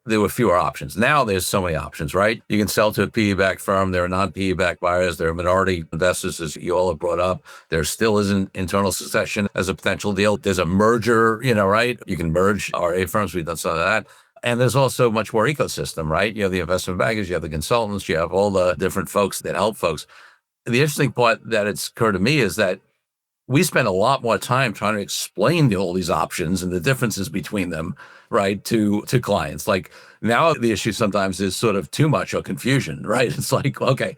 there were fewer options. Now there's so many options, right? You can sell to a PE-backed firm. There are non-PE-backed buyers. There are minority investors, as you all have brought up. There still isn't internal succession as a potential deal. There's a merger, right? You can merge RIA firms. We've done some of that. And there's also much more ecosystem, right? You have the investment bankers, you have the consultants, you have all the different folks that help folks. The interesting part that it's occurred to me is that we spend a lot more time trying to explain all these options and the differences between them, right, to clients. Like now the issue sometimes is sort of too much or confusion, right? It's like, okay,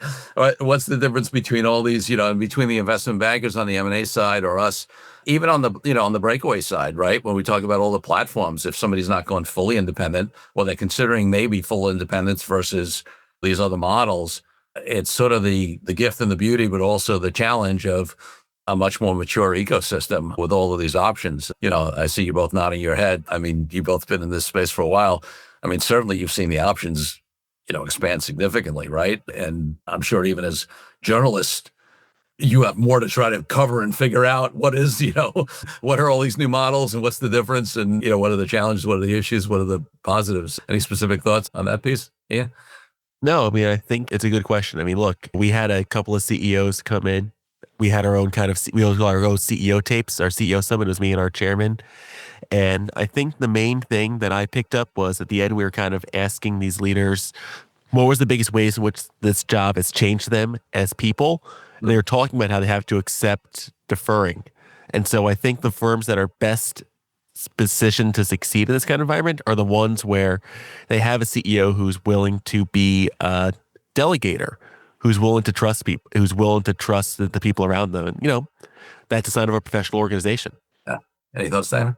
what's the difference between all these, between the investment bankers on the M&A side or us, even on the, on the breakaway side, right? When we talk about all the platforms, if somebody's not going fully independent, well, they're considering maybe full independence versus these other models. It's sort of the gift and the beauty, but also the challenge of a much more mature ecosystem with all of these options. I see you both nodding your head. I mean, you've both been in this space for a while. I mean, certainly you've seen the options, expand significantly, right? And I'm sure even as journalists, you have more to try to cover and figure out what is, what are all these new models and what's the difference and, what are the challenges, what are the issues, what are the positives? Any specific thoughts on that piece? Yeah. No, I mean, I think it's a good question. I mean, look, we had a couple of CEOs come in. We had our own we had our own CEO tapes. Our CEO summit was me and our chairman. And I think the main thing that I picked up was at the end, we were kind of asking these leaders, what was the biggest ways in which this job has changed them as people? And they were talking about how they have to accept deferring. And so I think the firms that are best positioned to succeed in this kind of environment are the ones where they have a CEO who's willing to be a delegator, who's willing to trust people, who's willing to trust the people around them. And, that's a sign of a professional organization. Yeah. Any thoughts, Simon?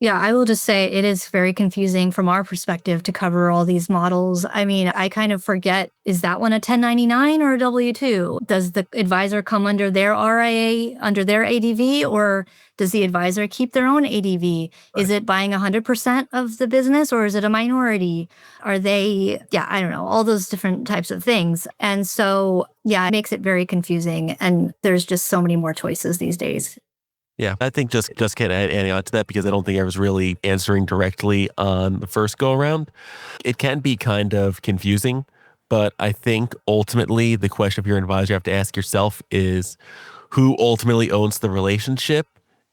Yeah, I will just say it is very confusing from our perspective to cover all these models. I mean, I kind of forget, is that one a 1099 or a W-2? Does the advisor come under their RIA, under their ADV, or does the advisor keep their own ADV? Right. Is it buying 100% of the business or is it a minority? Are they, I don't know, all those different types of things. And so, it makes it very confusing. And there's just so many more choices these days. Yeah, I think just can't add any on to that because I don't think I was really answering directly on the first go around. It can be kind of confusing, but I think ultimately the question if you're an advisor you have to ask yourself is who ultimately owns the relationship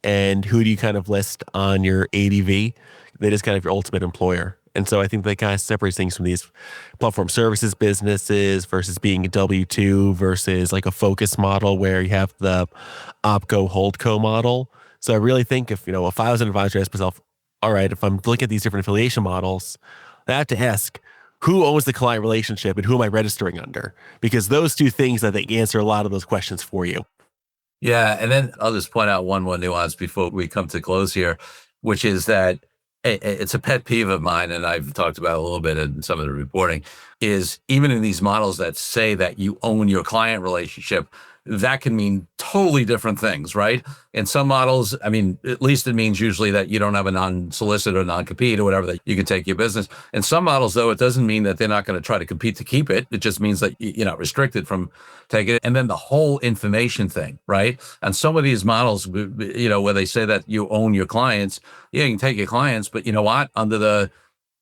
and who do you kind of list on your ADV that is kind of your ultimate employer. And so I think that kind of separates things from these platform services businesses versus being a W-2 versus like a focus model where you have the OpCo holdco model. So I really think if I was an advisor, I ask myself, all right, if I'm looking at these different affiliation models, I have to ask who owns the client relationship and who am I registering under? Because those two things, I think, answer a lot of those questions for you. Yeah. And then I'll just point out one more nuance before we come to close here, which is that it's a pet peeve of mine, and I've talked about it a little bit in some of the reporting, is even in these models that say that you own your client relationship, that can mean totally different things, right? In some models, I mean, at least it means usually that you don't have a non-solicit or non-compete or whatever, that you can take your business. In some models, though, it doesn't mean that they're not going to try to compete to keep it. It just means that you're not restricted from taking it. And then the whole information thing, right? And some of these models, where they say that you own your clients, you can take your clients, but you know what? Under the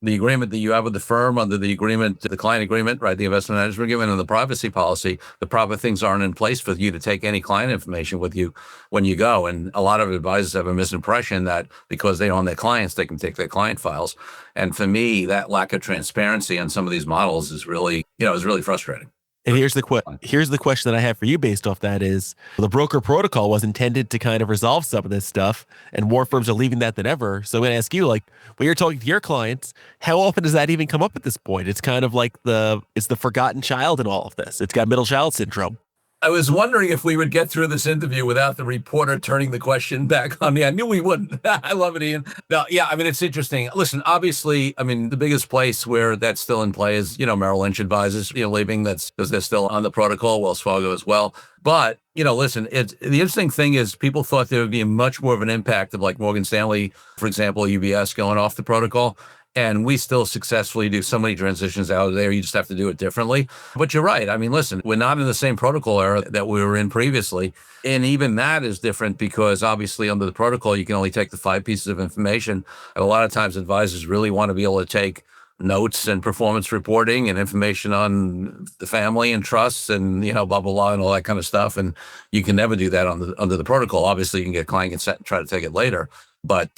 agreement that you have with the firm, under the agreement, the client agreement, right, the investment management agreement and the privacy policy, the proper things aren't in place for you to take any client information with you when you go. And a lot of advisors have a misimpression that because they own their clients, they can take their client files. And for me, that lack of transparency on some of these models is really, is really frustrating. And here's the question that I have for you based off that is, the broker protocol was intended to kind of resolve some of this stuff, and more firms are leaving that than ever. So I'm going to ask you, like, when you're talking to your clients, how often does that even come up at this point? It's kind of like it's the forgotten child in all of this. It's got middle child syndrome. I was wondering if we would get through this interview without the reporter turning the question back on me. I knew we wouldn't. I love it, Ian. No, yeah, I mean, it's interesting. Listen, obviously, I mean, the biggest place where that's still in play is, Merrill Lynch advisors, leaving. That's because they're still on the protocol, Wells Fargo as well. But, listen, the interesting thing is people thought there would be much more of an impact of like Morgan Stanley, for example, UBS going off the protocol. And we still successfully do so many transitions out of there. You just have to do it differently. But you're right. I mean, listen, we're not in the same protocol era that we were in previously. And even that is different because obviously under the protocol, you can only take the 5 pieces of information. And a lot of times advisors really want to be able to take notes and performance reporting and information on the family and trusts and, blah, blah, blah, and all that kind of stuff. And you can never do that under the protocol. Obviously, you can get client consent and try to take it later. But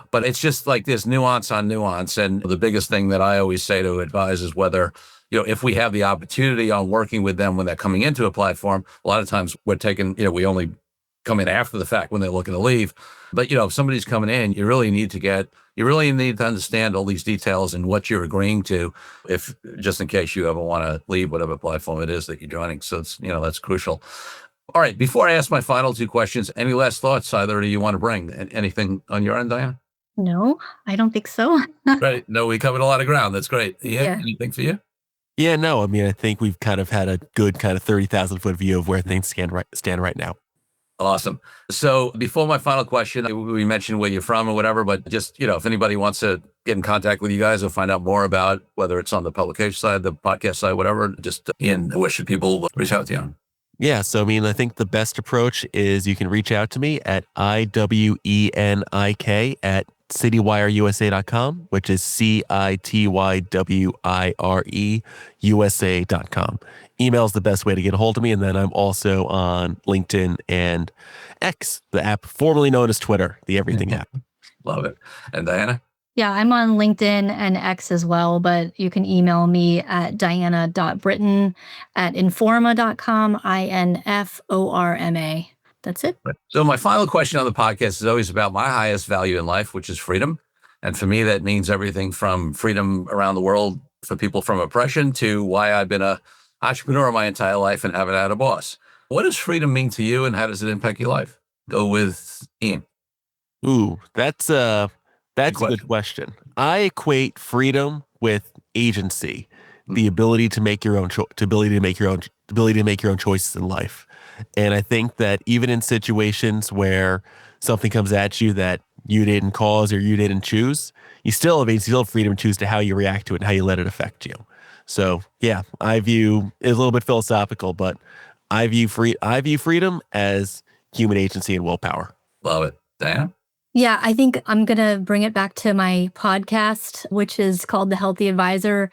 but it's just like there's nuance on nuance. And the biggest thing that I always say to advisors, whether, if we have the opportunity on working with them when they're coming into a platform, a lot of times we're taking, we only come in after the fact when they're looking to leave. But, if somebody's coming in, you really need to understand all these details and what you're agreeing to, if just in case you ever want to leave whatever platform it is that you're joining. So it's, that's crucial. All right. Before I ask my final two questions, any last thoughts either do you want to bring? Anything on your end, Diana? No, I don't think so. Right. No, we covered a lot of ground. That's great. Yeah. Anything for you? Yeah, no, I think we've kind of had a good kind of 30,000 foot view of where things stand right now. Awesome. So before my final question, we mentioned where you're from or whatever, but just, if anybody wants to get in contact with you guys or find out more about whether it's on the publication side, the podcast side, whatever, just where should people reach out to you? Yeah. So, I think the best approach is you can reach out to me at IWENIK at citywireusa.com, which is CITYWIRE USA.com. Email is the best way to get a hold of me. And then I'm also on LinkedIn and X, the app formerly known as Twitter, the everything app. Love it. And Diana? Yeah, I'm on LinkedIn and X as well, but you can email me at diana.britton@informa.com, INFORMA. That's it. So my final question on the podcast is always about my highest value in life, which is freedom. And for me, that means everything from freedom around the world for people from oppression to why I've been an entrepreneur my entire life and haven't had a boss. What does freedom mean to you and how does it impact your life? Go with Ian. Ooh, that's a good question. I equate freedom with agency, the ability to make your own ability to make your own choices in life. And I think that even in situations where something comes at you that you didn't cause or you didn't choose, you still have freedom to choose to how you react to it and how you let it affect you. So yeah, I view it's a little bit philosophical, but I view freedom as human agency and willpower. Love it. Diana? Yeah, I think I'm going to bring it back to my podcast, which is called The Healthy Advisor.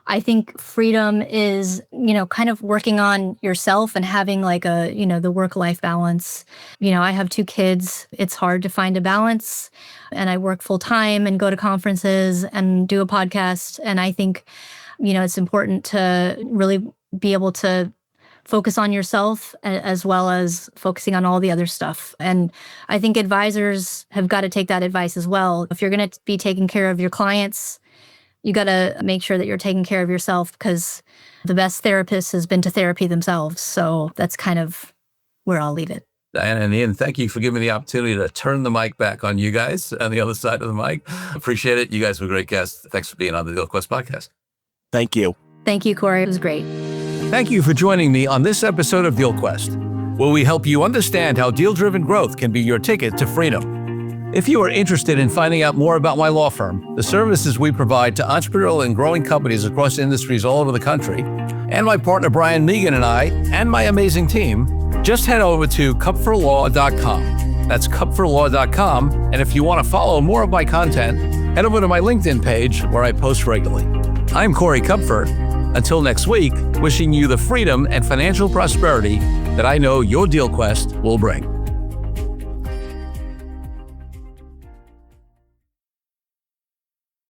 I think freedom is, kind of working on yourself and having like the work-life balance. I have 2 kids. It's hard to find a balance, and I work full time and go to conferences and do a podcast. And I think, it's important to really be able to focus on yourself as well as focusing on all the other stuff. And I think advisors have got to take that advice as well. If you're going to be taking care of your clients, you got to make sure that you're taking care of yourself, because the best therapist has been to therapy themselves. So that's kind of where I'll leave it. Diana and Ian, thank you for giving me the opportunity to turn the mic back on you guys on the other side of the mic. Appreciate it. You guys were great guests. Thanks for being on the DealQuest podcast. Thank you. Thank you, Corey. It was great. Thank you for joining me on this episode of DealQuest, where we help you understand how deal-driven growth can be your ticket to freedom. If you are interested in finding out more about my law firm, the services we provide to entrepreneurial and growing companies across industries all over the country, and my partner Brian Megan and I, and my amazing team, just head over to kupferlaw.com. That's kupferlaw.com. And if you want to follow more of my content, head over to my LinkedIn page where I post regularly. I'm Corey Kupfer. Until next week, wishing you the freedom and financial prosperity that I know your DealQuest will bring.